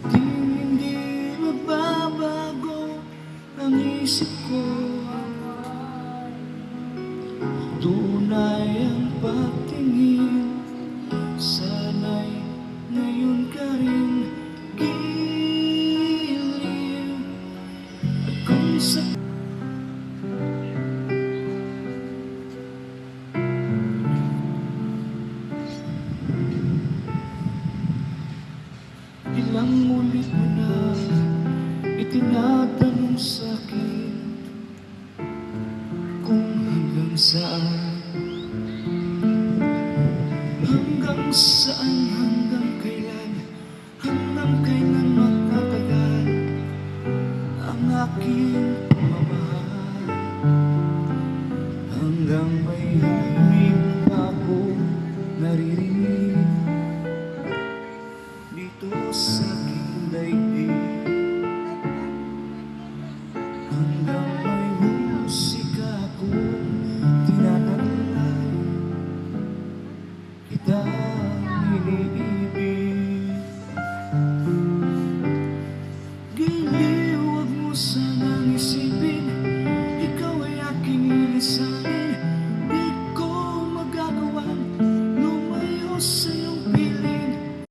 Hindi magbabago ang isip ko. Tunay ang pagtingin, sana'y ngayon ka rin giliw. At kung sa ilang ulit mo na itinatanong sa'kin kung hanggang saan, hanggang kailan magtatagal ang aking pamamahal. Hanggang may himig pa ako naririnig dito sa aking daigdig. Hanggang